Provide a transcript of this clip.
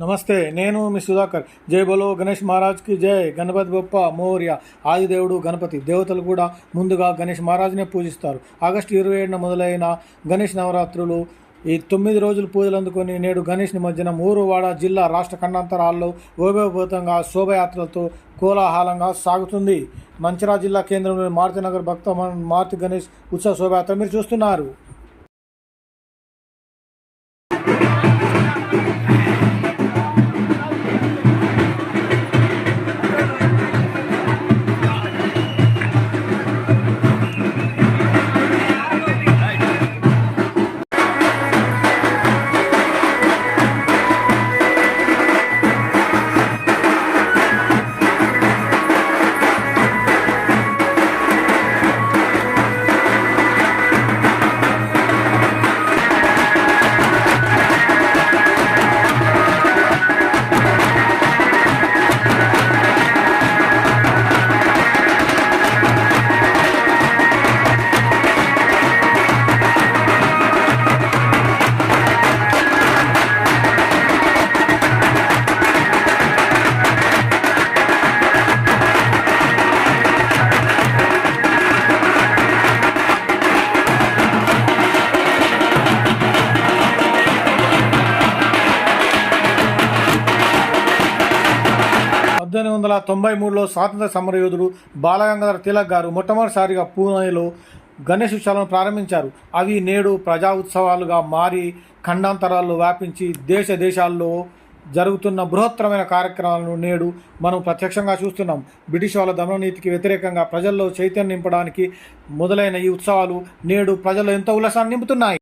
నమస్తే, నేను మీ సుధాకర్. జై బోలో గణేష్ మహారాజ్కి జై. గణపతి బొప్ప మోర్య. ఆదిదేవుడు గణపతి. దేవతలు కూడా ముందుగా గణేష్ మహారాజ్నే పూజిస్తారు. ఆగస్టు 27న మొదలైన గణేష్ నవరాత్రులు ఈ 9 రోజులు పూజలు అందుకొని నేడు గణేష్ నిమజ్జనం ఊరువాడ జిల్లా రాష్ట్ర ఖండాంతరాల్లో వైభవభూతంగా శోభయాత్రలతో కోలాహలంగా సాగుతుంది. మంచిర్యాల జిల్లా కేంద్రంలోని మారుతినగర్ భక్త మారుతి గణేష్ ఉత్సవ శోభయాత్ర మీరు చూస్తున్నారు. పంతొమ్మిది 1993లో స్వాతంత్ర సమరయోధుడు బాలగంగాధర తిలక్ గారు మొట్టమొదటిసారిగా పూణేలో గణేష్ ఉత్సవాలను ప్రారంభించారు. అవి నేడు ప్రజా ఉత్సవాలుగా మారి ఖండాంతరాల్లో వ్యాపించి దేశాల్లో జరుగుతున్న బృహత్తరమైన కార్యక్రమాలను నేడు మనం ప్రత్యక్షంగా చూస్తున్నాం. బ్రిటిష్ వాళ్ళ దమననీతికి వ్యతిరేకంగా ప్రజల్లో చైతన్యం నింపడానికి మొదలైన ఈ ఉత్సవాలు నేడు ప్రజల్లో ఎంతో ఉల్లాసాన్ని నింపుతున్నాయి.